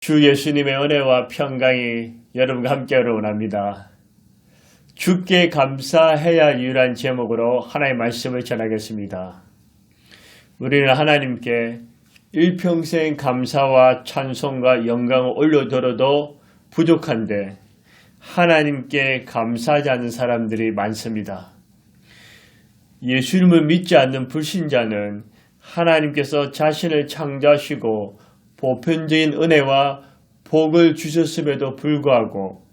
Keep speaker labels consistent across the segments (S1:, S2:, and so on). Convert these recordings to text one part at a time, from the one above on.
S1: 주 예수님의 은혜와 평강이 여러분과 함께하기를 원합니다. 주께 감사해야 유일한 제목으로 하나님의 말씀을 전하겠습니다. 우리는 하나님께 일평생 감사와 찬송과 영광을 올려드려도 부족한데 하나님께 감사하지 않는 사람들이 많습니다. 예수님을 믿지 않는 불신자는 하나님께서 자신을 창조하시고 보편적인 은혜와 복을 주셨음에도 불구하고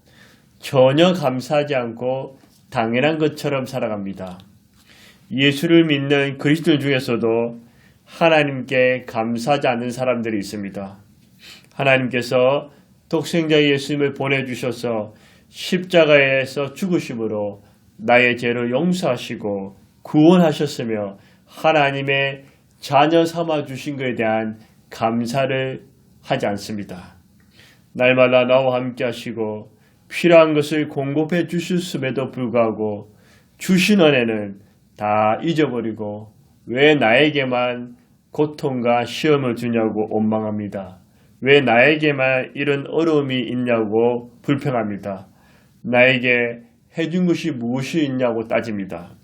S1: 전혀 감사하지 않고 당연한 것처럼 살아갑니다. 예수를 믿는 그리스도 중에서도 하나님께 감사하지 않는 사람들이 있습니다. 하나님께서 독생자 예수님을 보내주셔서 십자가에서 죽으심으로 나의 죄를 용서하시고 구원하셨으며 하나님의 자녀 삼아 주신 것에 대한 감사를 하지 않습니다. 날마다 나와 함께 하시고 필요한 것을 공급해 주셨음에도 불구하고 주신 은혜는 다 잊어버리고 왜 나에게만 고통과 시험을 주냐고 원망합니다. 왜 나에게만 이런 어려움이 있냐고 불평합니다. 나에게 해준 것이 무엇이 있냐고 따집니다.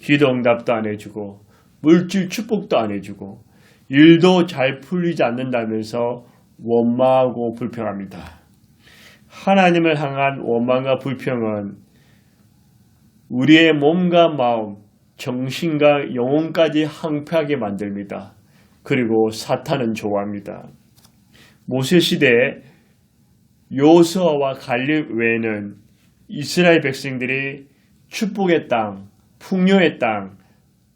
S1: 기도 응답도 안 해주고 물질 축복도 안 해주고 일도 잘 풀리지 않는다면서 원망하고 불평합니다. 하나님을 향한 원망과 불평은 우리의 몸과 마음, 정신과 영혼까지 항폐하게 만듭니다. 그리고 사탄은 좋아합니다. 모세시대에 여호수아와 갈렙 외에는 이스라엘 백성들이 축복의 땅, 풍요의 땅,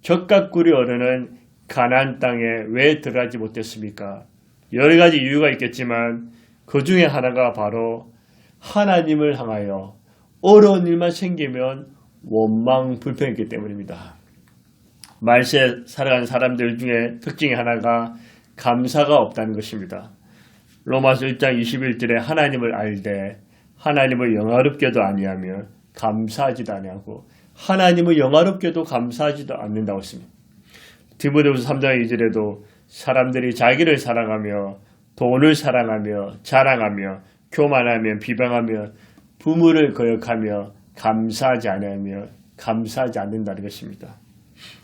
S1: 젖과 꿀이 흐르는 가나안 땅에 왜 들어가지 못했습니까? 여러 가지 이유가 있겠지만 그 중에 하나가 바로 하나님을 향하여 어려운 일만 생기면 원망, 불평했기 때문입니다. 말세에 살아가는 사람들 중에 특징이 하나가 감사가 없다는 것입니다. 로마서 1장 21절에 하나님을 알되 하나님을 영화롭게도 아니하며 감사하지도 아니하고 하나님을 영화롭게도 감사하지도 않는다고 했습니다. 디모데후서 3장 2절에도 사람들이 자기를 사랑하며 돈을 사랑하며 자랑하며 교만하며 비방하며 부모를 거역하며 감사하지 않으며 감사하지 않는다는 것입니다.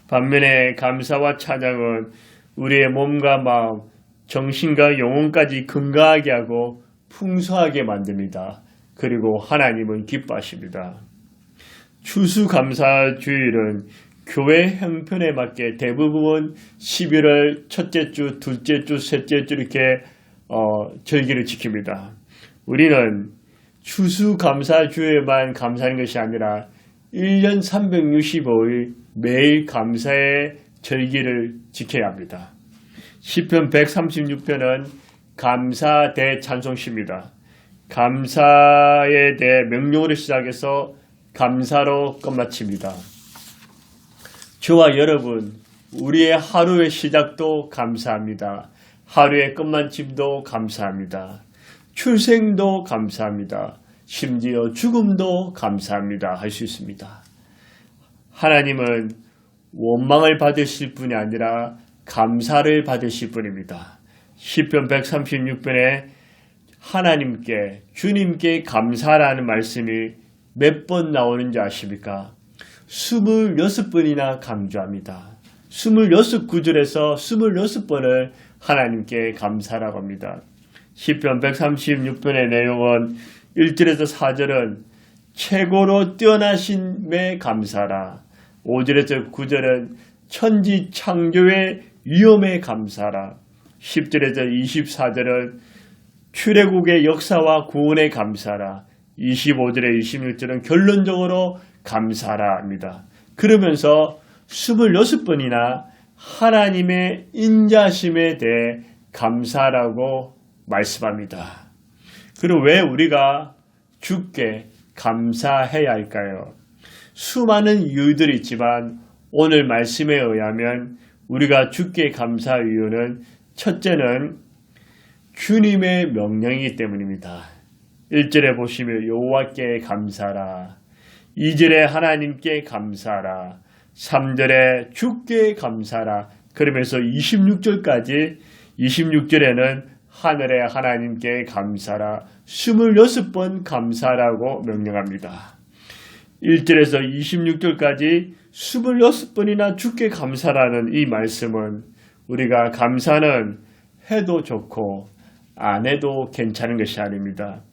S1: 반면에 감사와 찬양은 우리의 몸과 마음, 정신과 영혼까지 건강하게 하고 풍성하게 만듭니다. 그리고 하나님은 기뻐하십니다. 추수감사주일은 교회 형편에 맞게 대부분 11월 첫째 주, 둘째 주, 셋째 주 이렇게 절기를 지킵니다. 우리는 추수감사주에만 감사하는 것이 아니라 1년 365일 매일 감사의 절기를 지켜야 합니다. 시편 136편은 감사대 찬송시입니다. 감사에 대해 명령으로 시작해서 감사로 끝마칩니다. 저와 여러분, 우리의 하루의 시작도 감사합니다. 하루의 끝마침도 감사합니다. 출생도 감사합니다. 심지어 죽음도 감사합니다. 할 수 있습니다. 하나님은 원망을 받으실 분이 아니라 감사를 받으실 분입니다. 시편 136편에 하나님께, 주님께 감사라는 말씀이 몇 번 나오는지 아십니까? 26번이나 강조합니다. 26구절에서 26번을 하나님께 감사라고 합니다. 시편 136편의 내용은 1절에서 4절은 최고로 뛰어나심에 감사라. 5절에서 9절은 천지 창조의 위엄에 감사라. 10절에서 24절은 출애굽의 역사와 구원에 감사라. 25절에 26절은 결론적으로 감사라 합니다. 그러면서 26번이나 하나님의 인자심에 대해 감사라고 말씀합니다. 그리고 왜 우리가 주께 감사해야 할까요? 수많은 이유들이 있지만 오늘 말씀에 의하면 우리가 주께 감사할 이유는 첫째는 주님의 명령이기 때문입니다. 1절에 보시면 여호와께 감사라, 2절에 하나님께 감사라, 3절에 주께 감사라, 그러면서 26절에는 하늘의 하나님께 감사라 26번 감사라고 명령합니다. 1절에서 26절까지 26번이나 주께 감사라는 이 말씀은 우리가 감사는 해도 좋고 안 해도 괜찮은 것이 아닙니다.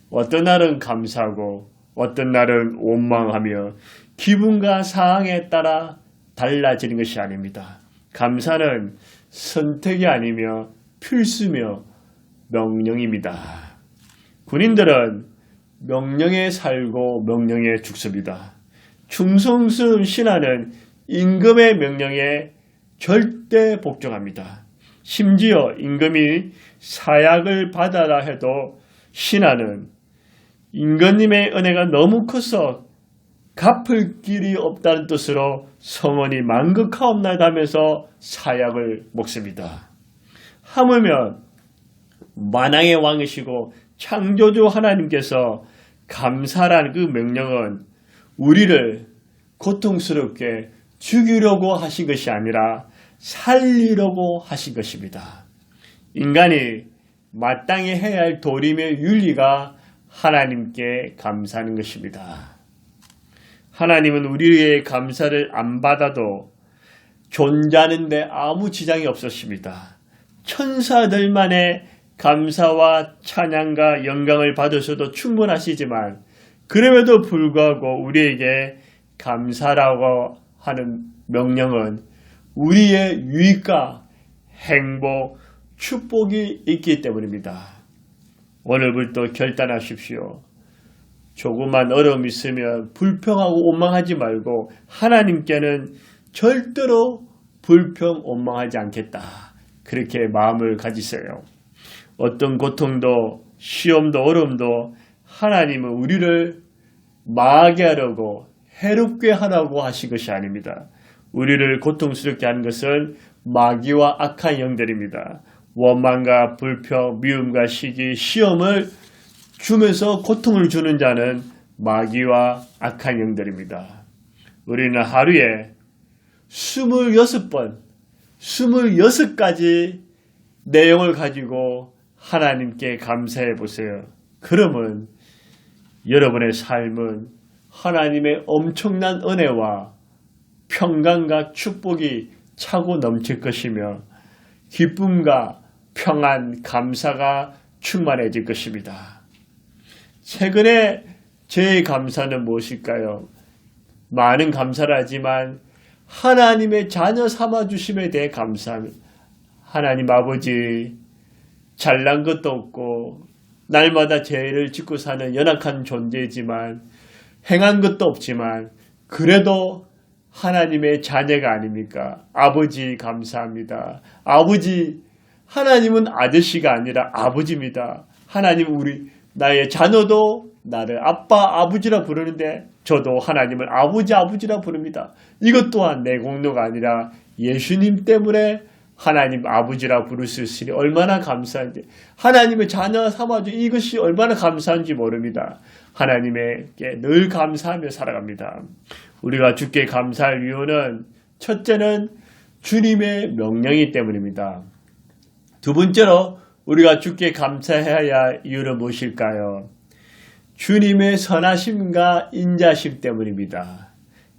S1: 어떤 날은 감사하고 어떤 날은 원망하며 기분과 상황에 따라 달라지는 것이 아닙니다. 감사는 선택이 아니며 필수며 명령입니다. 군인들은 명령에 살고 명령에 죽습니다. 충성스러운 신하는 임금의 명령에 절대 복종합니다. 심지어 임금이 사약을 받아라 해도 신하는 임금님의 은혜가 너무 커서 갚을 길이 없다는 뜻으로 성원이 만극하옵나이다 하면서 사약을 먹습니다. 하물며 만왕의 왕이시고 창조주 하나님께서 감사라는 그 명령은 우리를 고통스럽게 죽이려고 하신 것이 아니라 살리려고 하신 것입니다. 인간이 마땅히 해야 할 도림의 윤리가 하나님께 감사하는 것입니다. 하나님은 우리의 감사를 안 받아도 존재하는 데 아무 지장이 없으십니다. 천사들만의 감사와 찬양과 영광을 받으셔도 충분하시지만 그럼에도 불구하고 우리에게 감사라고 하는 명령은 우리의 유익과 행복, 축복이 있기 때문입니다. 오늘부터 결단하십시오. 조그만 어려움이 있으면 불평하고 원망하지 말고 하나님께는 절대로 불평, 원망하지 않겠다. 그렇게 마음을 가지세요. 어떤 고통도 시험도 어려움도 하나님은 우리를 망하게 하려고 해롭게 하라고 하신 것이 아닙니다. 우리를 고통스럽게 하는 것은 마귀와 악한 영들입니다. 원망과 불평, 미움과 시기, 시험을 주면서 고통을 주는 자는 마귀와 악한 영들입니다. 우리는 하루에 26번, 26가지 내용을 가지고 하나님께 감사해 보세요. 그러면 여러분의 삶은 하나님의 엄청난 은혜와 평강과 축복이 차고 넘칠 것이며 기쁨과 평안, 감사가 충만해질 것입니다. 최근에 제 감사는 무엇일까요? 많은 감사를 하지만 하나님의 자녀 삼아주심에 대해 감사합니다. 하나님 아버지, 잘난 것도 없고 날마다 죄를 짓고 사는 연약한 존재이지만 행한 것도 없지만 그래도 하나님의 자녀가 아닙니까? 아버지 감사합니다. 아버지, 하나님은 아저씨가 아니라 아버지입니다. 하나님 나의 자녀도 나를 아빠, 아버지라 부르는데 저도 하나님을 아버지, 아버지라 부릅니다. 이것 또한 내 공로가 아니라 예수님 때문에 하나님 아버지라 부를 수 있으니 얼마나 감사한지, 하나님의 자녀 삼아주 이것이 얼마나 감사한지 모릅니다. 하나님에게 늘 감사하며 살아갑니다. 우리가 주께 감사할 이유는 첫째는 주님의 명령이기 때문입니다. 두 번째로 우리가 주께 감사해야 할 이유는 무엇일까요? 주님의 선하심과 인자심 때문입니다.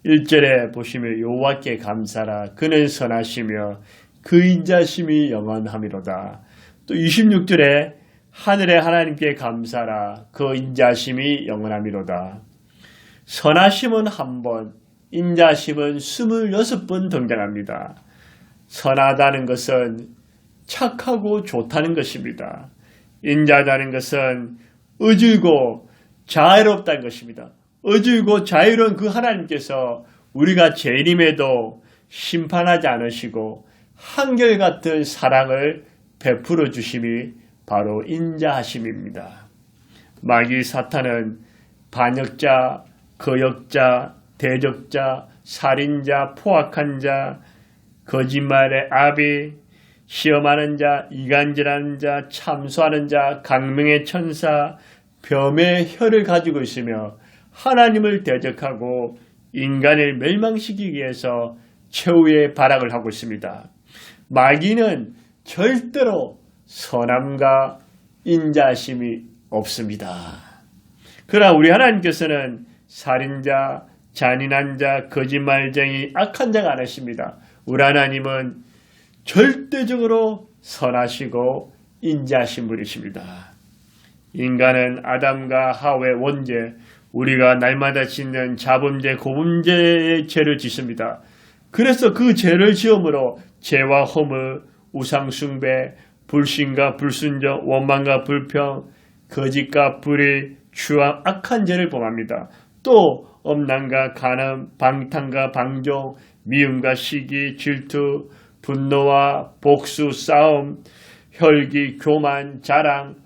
S1: 1절에 보시면 여호와께 감사라 그는 선하시며 그 인자심이 영원함이로다. 또 26절에 하늘의 하나님께 감사라 그 인자심이 영원함이로다. 선하심은 한 번, 인자심은 26번 등장합니다. 선하다는 것은 착하고 좋다는 것입니다. 인자다는 것은 의줄고 자유롭다는 것입니다. 의줄고 자유로운 그 하나님께서 우리가 죄인임에도 심판하지 않으시고 한결같은 사랑을 베풀어 주심이 바로 인자하심입니다. 마귀 사탄은 반역자, 거역자, 대적자, 살인자, 포악한 자, 거짓말의 아비, 시험하는 자, 이간질하는 자, 참소하는 자, 강명의 천사, 범의 혀를 가지고 있으며 하나님을 대적하고 인간을 멸망시키기 위해서 최후의 발악을 하고 있습니다. 마귀는 절대로 선함과 인자심이 없습니다. 그러나 우리 하나님께서는 살인자, 잔인한 자, 거짓말쟁이, 악한 자가 아니십니다. 우리 하나님은 절대적으로 선하시고 인자하신 분이십니다. 인간은 아담과 하와의 원죄, 우리가 날마다 짓는 자범죄, 고범죄의 죄를 짓습니다. 그래서 그 죄를 지음으로 죄와 허물, 우상숭배, 불신과 불순종, 원망과 불평, 거짓과 불의, 추함, 악한 죄를 범합니다. 또 엄난과 간음, 방탕과 방종, 미움과 시기, 질투, 분노와 복수, 싸움, 혈기, 교만, 자랑,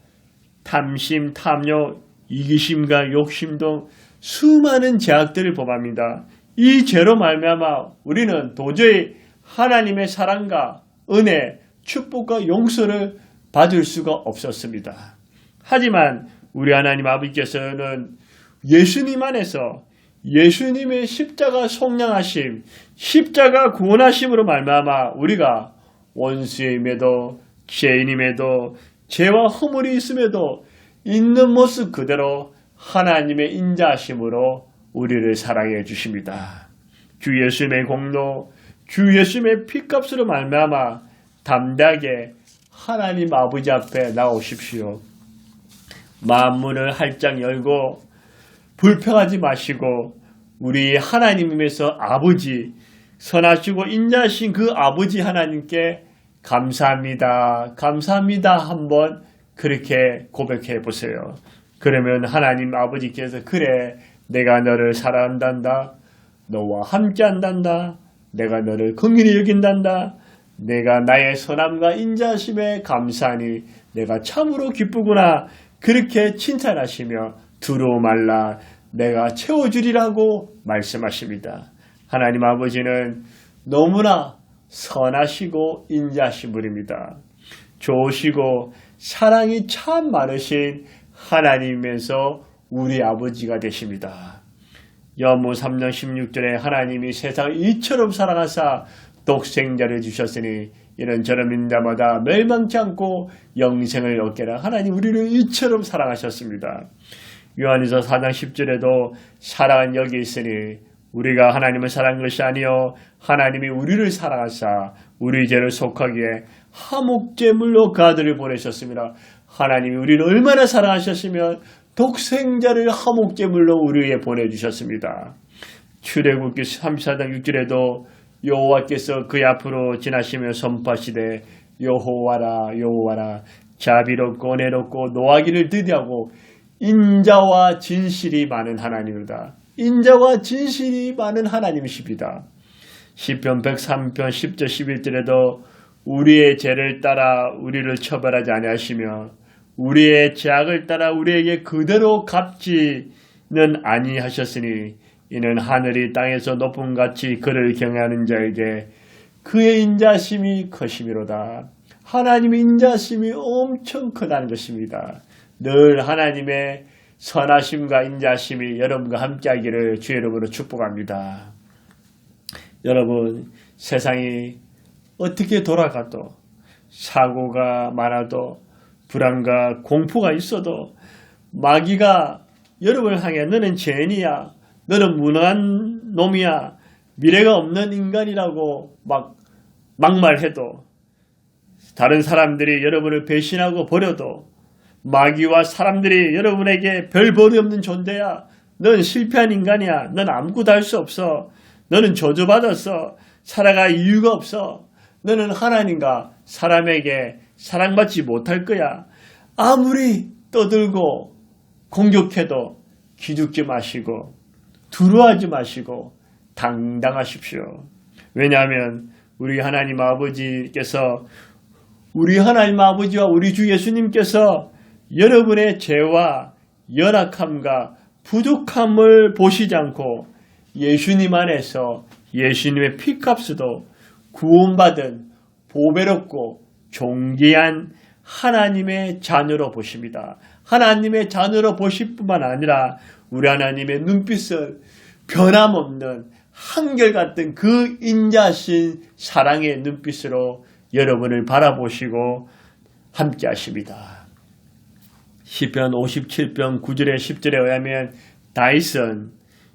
S1: 탐심, 탐욕, 이기심과 욕심 등 수많은 죄악들을 범합니다. 이 죄로 말미암아 우리는 도저히 하나님의 사랑과 은혜, 축복과 용서를 받을 수가 없었습니다. 하지만 우리 하나님 아버지께서는 예수님 안에서 예수님의 십자가 속량하심, 십자가 구원하심으로 말미암아 우리가 원수임에도 죄인임에도 죄와 허물이 있음에도 있는 모습 그대로 하나님의 인자하심으로 우리를 사랑해 주십니다. 주 예수님의 공로, 주 예수님의 피값으로 말미암아 담대하게 하나님 아버지 앞에 나오십시오. 만문을 활짝 열고 불평하지 마시고 우리 하나님에서 아버지, 선하시고 인자하신 그 아버지 하나님께 감사합니다. 감사합니다. 한번 그렇게 고백해 보세요. 그러면 하나님 아버지께서 그래 내가 너를 사랑한단다. 너와 함께 한단다. 내가 너를 긍휼히 여긴단다. 내가 나의 선함과 인자하심에 감사하니 내가 참으로 기쁘구나. 그렇게 칭찬하시며 두루 말라 내가 채워주리라고 말씀하십니다. 하나님 아버지는 너무나 선하시고 인자하신 분입니다. 좋으시고 사랑이 참 많으신 하나님에서 우리 아버지가 되십니다. 여무 3장 16절에 하나님이 세상을 이처럼 사랑하사 독생자를 주셨으니 이는 저를 믿는 자마다 멸망치 않고 영생을 얻게라. 하나님 우리를 이처럼 사랑하셨습니다. 요한일서 4장 10절에도 사랑은 여기 있으니 우리가 하나님을 사랑한 것이 아니요 하나님이 우리를 사랑하사 우리 죄를 속하기에 화목제물로 그 아들을 보내셨습니다. 하나님이 우리를 얼마나 사랑하셨으면 독생자를 화목제물로 우리에게 보내주셨습니다. 출애굽기 34장 6절에도 여호와께서 그의 앞으로 지나시며 선포하시되 여호와라 여호와라 자비롭고 은혜롭고 노하기를 드디하고 인자와 진실이 많은 하나님이다. 인자와 진실이 많은 하나님이십니다. 시편 103편 10절 11절에도 우리의 죄를 따라 우리를 처벌하지 아니하시며 우리의 죄악을 따라 우리에게 그대로 갚지는 아니하셨으니 이는 하늘이 땅에서 높음같이 그를 경외하는 자에게 그의 인자심이 크심이로다. 하나님의 인자심이 엄청 크다는 것입니다. 늘 하나님의 선하심과 인자심이 여러분과 함께하기를 주의 이름으로 축복합니다. 여러분 세상이 어떻게 돌아가도 사고가 많아도 불안과 공포가 있어도 마귀가 여러분을 향해 너는 죄인이야. 너는 무능한 놈이야. 미래가 없는 인간이라고 막말해도 다른 사람들이 여러분을 배신하고 버려도 마귀와 사람들이 여러분에게 별 벌이 없는 존재야. 넌 실패한 인간이야. 넌 아무것도 할 수 없어. 너는 저주받았어. 살아갈 이유가 없어. 너는 하나님과 사람에게 사랑받지 못할 거야. 아무리 떠들고 공격해도 기죽지 마시고 두려워하지 마시고 당당하십시오. 왜냐하면 우리 하나님 아버지께서 우리 하나님 아버지와 우리 주 예수님께서 여러분의 죄와 연약함과 부족함을 보시지 않고 예수님 안에서 예수님의 피값으로 구원받은 보배롭고 존귀한 하나님의 자녀로 보십니다. 하나님의 자녀로 보실 뿐만 아니라 우리 하나님의 눈빛을 변함없는 한결같은 그 인자하신 사랑의 눈빛으로 여러분을 바라보시고 함께 하십니다. 시편 57편 9절에 10절에 의하면 다윗은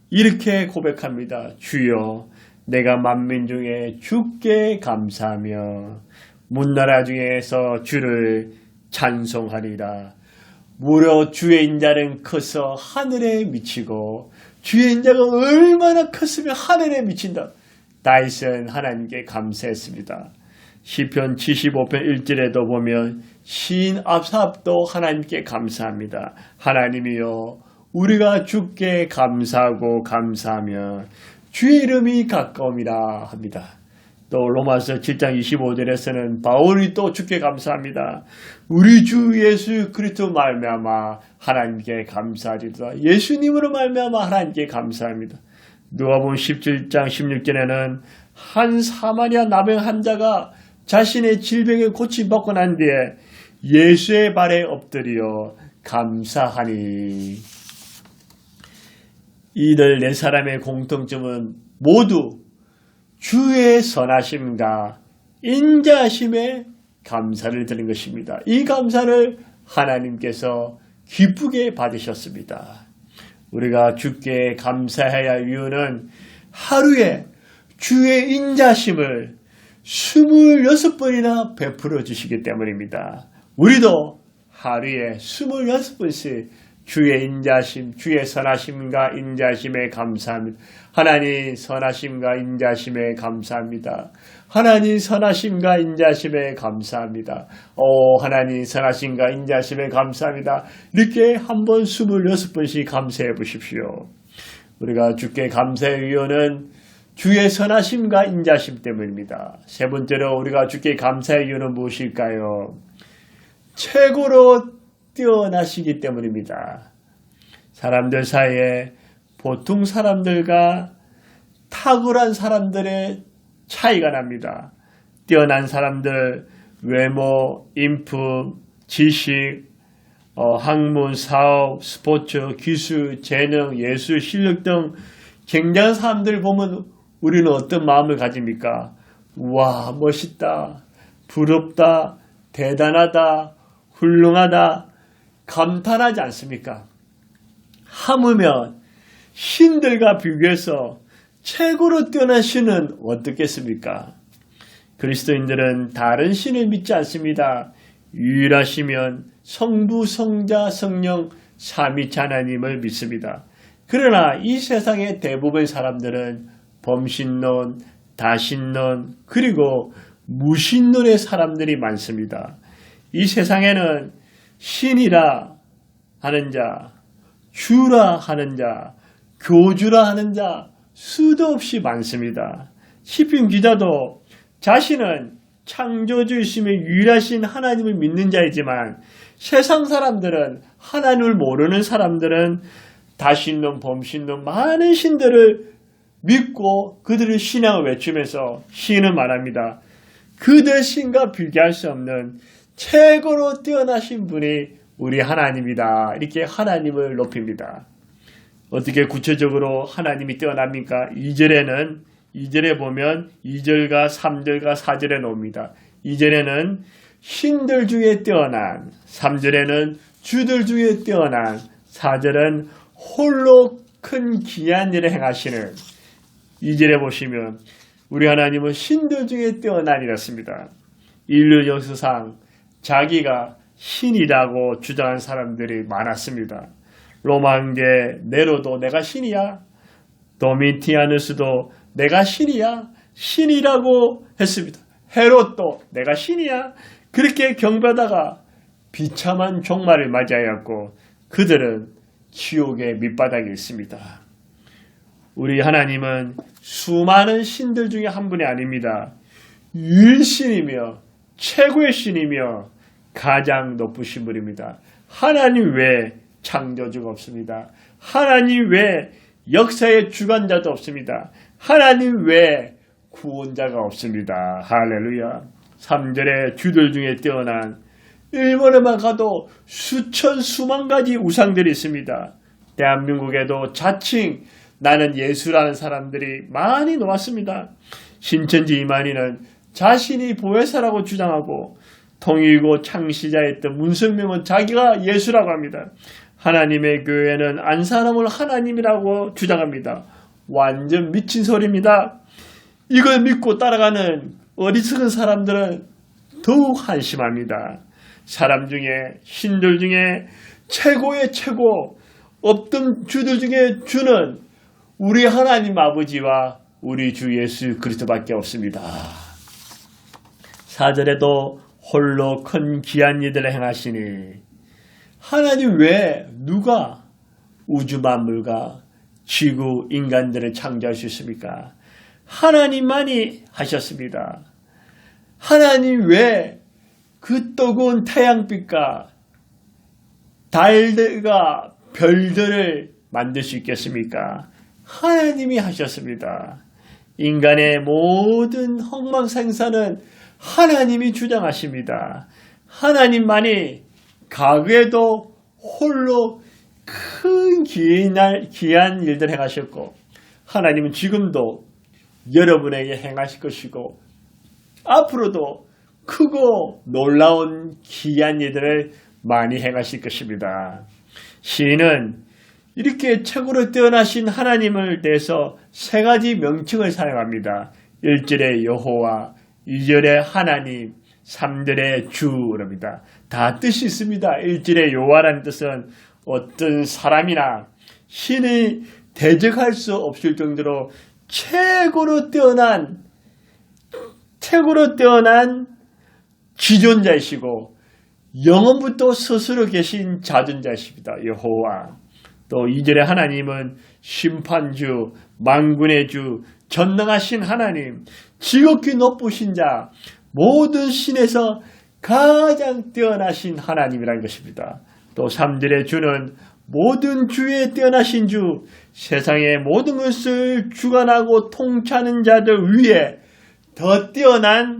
S1: 이렇게 고백합니다. 주여 내가 만민 중에 주께 감사하며 문나라 중에서 주를 찬송하리라. 무려 주의 인자는 커서 하늘에 미치고 주의 인자가 얼마나 컸으면 하늘에 미친다. 다윗은 하나님께 감사했습니다. 시편 75편 1절에도 보면 시인 아삽도 하나님께 감사합니다. 하나님이여 우리가 주께 감사하고 감사하며 주의 이름이 가까움이라 합니다. 또 로마서 7장 25절에서는 바울이 또 주께 감사합니다. 우리 주 예수 그리스도 말미암아 하나님께 감사하리로다. 예수님으로 말미암아 하나님께 감사합니다. 누가복음 17장 16절에는 한 사마리아 나병 환자가 자신의 질병에 고침받고 난 뒤에 예수의 발에 엎드려 감사하니. 이들 네 사람의 공통점은 모두 주의 선하심과 인자하심에 감사를 드린 것입니다. 이 감사를 하나님께서 기쁘게 받으셨습니다. 우리가 주께 감사해야 할 이유는 하루에 주의 인자심을 26번이나 베풀어 주시기 때문입니다. 우리도 하루에 26번씩 주의 인자심, 주의 선하심과 인자심에 감사합니다. 하나님 선하심과 인자심에 감사합니다. 하나님 선하심과 인자심에 감사합니다. 하나님 선하심과 인자심에 감사합니다. 이렇게 한번 26번씩 감사해 보십시오. 우리가 주께 감사의 이유는 주의 선하심과 인자심 때문입니다. 세 번째로 우리가 주께 감사의 이유는 무엇일까요? 최고로 뛰어나시기 때문입니다. 사람들 사이에 보통 사람들과 탁월한 사람들의 차이가 납니다. 뛰어난 사람들, 외모, 인품, 지식, 학문, 사업, 스포츠, 기술, 재능, 예술, 실력 등 굉장한 사람들을 보면 우리는 어떤 마음을 가집니까? 와, 멋있다, 부럽다, 대단하다, 훌륭하다, 감탄하지 않습니까? 하물며 신들과 비교해서 최고로 뛰어난 신은 어떻겠습니까? 그리스도인들은 다른 신을 믿지 않습니다. 유일하시면 성부, 성자, 성령, 삼위체 하나님을 믿습니다. 그러나 이 세상의 대부분 사람들은 범신론, 다신론, 그리고 무신론의 사람들이 많습니다. 이 세상에는 신이라 하는 자, 주라 하는 자, 교주라 하는 자 수도 없이 많습니다. 시편 기자도 자신은 창조주이시며 유일하신 하나님을 믿는 자이지만 세상 사람들은 하나님을 모르는 사람들은 다신론, 범신론 많은 신들을 믿고 그들의 신앙을 외치면서 시인은 말합니다. 그들 신과 비교할 수 없는 최고로 뛰어나신 분이 우리 하나님이다. 이렇게 하나님을 높입니다. 어떻게 구체적으로 하나님이 뛰어납니까? 2절에 보면 2절과 3절과 4절에 나옵니다. 2절에는 신들 중에 뛰어난, 3절에는 주들 중에 뛰어난, 4절은 홀로 큰 기이한 일을 행하시는. 2절에 보시면 우리 하나님은 신들 중에 뛰어난이었습니다. 인류 역사상 자기가 신이라고 주장한 사람들이 많았습니다. 로마 황제 네로도 내가 신이야. 도미티아누스도 내가 신이야. 신이라고 했습니다. 헤롯도 내가 신이야. 그렇게 경배하다가 비참한 종말을 맞이하였고 그들은 지옥의 밑바닥에 있습니다. 우리 하나님은 수많은 신들 중에 한 분이 아닙니다. 유일신이며 최고의 신이며 가장 높으신 분입니다. 하나님 외에 창조주가 없습니다. 하나님 외에 역사의 주관자도 없습니다. 하나님 외에 구원자가 없습니다. 할렐루야. 3절에 주들 중에 뛰어난 일본에만 가도 수천 수만 가지 우상들이 있습니다. 대한민국에도 자칭 나는 예수라는 사람들이 많이 놓았습니다. 신천지 이만희는 자신이 보혜사라고 주장하고 통일이고 창시자였던 문선명은 자기가 예수라고 합니다. 하나님의 교회는 안 사람을 하나님이라고 주장합니다. 완전 미친 소리입니다. 이걸 믿고 따라가는 어리석은 사람들은 더욱 한심합니다. 사람 중에 신들 중에 최고의 최고, 없던 주들 중에 주는 우리 하나님 아버지와 우리 주 예수 그리스도밖에 없습니다. 4절에도 홀로 큰 귀한 일들을 행하시니, 하나님 외에 누가 우주 만물과 지구 인간들을 창조할 수 있습니까? 하나님만이 하셨습니다. 하나님 외에 그 뜨거운 태양빛과 달들과 별들을 만들 수 있겠습니까? 하나님이 하셨습니다. 인간의 모든 흥망생사는 하나님이 주장하십니다. 하나님만이 과거에도 홀로 큰 귀한 일들 행하셨고, 하나님은 지금도 여러분에게 행하실 것이고, 앞으로도 크고 놀라운 귀한 일들을 많이 행하실 것입니다. 시인은 이렇게 최고로 뛰어나신 하나님을 대해서 세 가지 명칭을 사용합니다. 1절에 여호와, 2절에 하나님, 3절에 주랍니다. 다 뜻이 있습니다. 1절에 여호와라는 뜻은 어떤 사람이나 신이 대적할 수 없을 정도로 최고로 뛰어난 지존자이시고 영원부터 스스로 계신 자존자이십니다. 여호와. 또 2절에 하나님은 심판주, 만군의 주, 전능하신 하나님, 지극히 높으신 자, 모든 신에서 가장 뛰어나신 하나님이라는 것입니다. 또 3절의 주는 모든 주에 뛰어나신 주, 세상의 모든 것을 주관하고 통치하는 자들 위에 더 뛰어난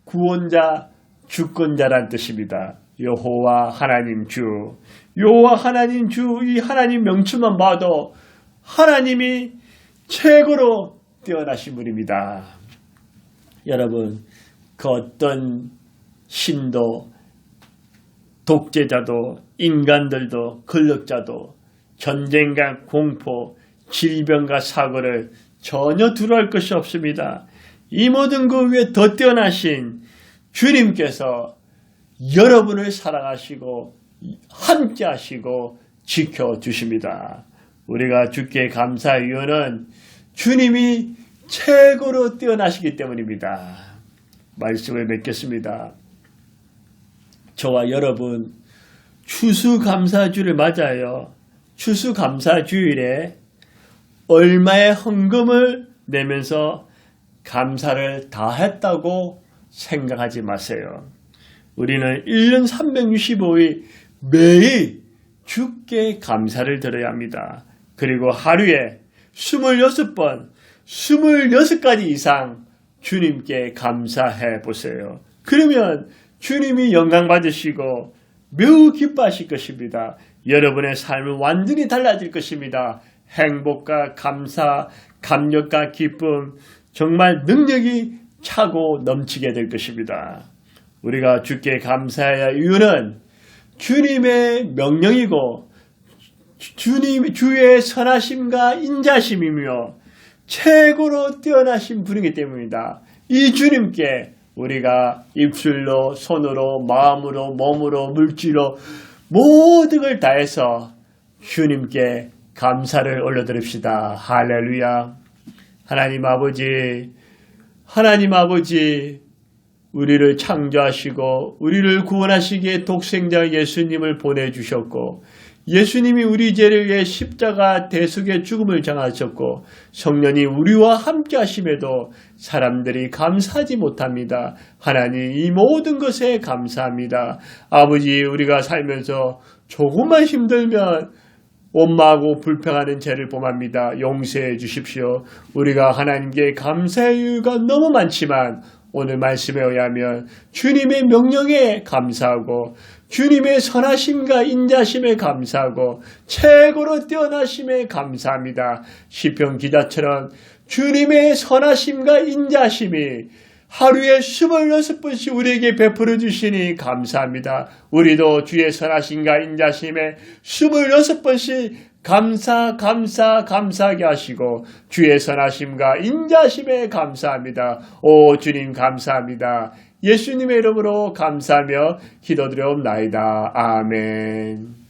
S1: 구원자, 주권자란 뜻입니다. 여호와 하나님 주, 여호와 하나님 주, 이 하나님 명칭만 봐도 하나님이 최고로 뛰어나신 분입니다. 여러분, 그 어떤 신도, 독재자도, 인간들도, 권력자도 전쟁과 공포, 질병과 사고를 전혀 두려워할 것이 없습니다. 이 모든 그 위에 더 뛰어나신 주님께서 여러분을 사랑하시고 함께 하시고 지켜주십니다. 우리가 주께 감사의 이유는 주님이 최고로 뛰어나시기 때문입니다. 말씀을 맺겠습니다. 저와 여러분, 추수감사주를 맞아요. 추수감사주일에 얼마의 헌금을 내면서 감사를 다 했다고 생각하지 마세요. 우리는 1년 365일 매일 주께 감사를 드려야 합니다. 그리고 하루에 26번, 26가지 이상 주님께 감사해 보세요. 그러면 주님이 영광 받으시고 매우 기뻐하실 것입니다. 여러분의 삶은 완전히 달라질 것입니다. 행복과 감사, 감격과 기쁨, 정말 능력이 차고 넘치게 될 것입니다. 우리가 주께 감사해야 할 이유는 주님의 명령이고 주의 선하심과 인자심이며 최고로 뛰어나신 분이기 때문입니다. 이 주님께 우리가 입술로, 손으로, 마음으로, 몸으로, 물질로 모든 걸 다해서 주님께 감사를 올려드립시다. 할렐루야. 하나님 아버지, 우리를 창조하시고 우리를 구원하시기에 독생자 예수님을 보내주셨고, 예수님이 우리 죄를 위해 십자가 대속의 죽음을 정하셨고, 성령이 우리와 함께 하심에도 사람들이 감사하지 못합니다. 하나님, 이 모든 것에 감사합니다. 아버지, 우리가 살면서 조금만 힘들면 원망하고 불평하는 죄를 범합니다. 용서해 주십시오. 우리가 하나님께 감사의 이유가 너무 많지만 오늘 말씀에 의하면 주님의 명령에 감사하고 주님의 선하심과 인자심에 감사하고 최고로 뛰어나심에 감사합니다. 시편 기자처럼 주님의 선하심과 인자심이 하루에 26번씩 우리에게 베풀어 주시니 감사합니다. 우리도 주의 선하심과 인자심에 26번씩 감사하게 하시고 주의 선하심과 인자심에 감사합니다. 오 주님 감사합니다. 예수님의 이름으로 감사하며 기도드려옵나이다. 아멘.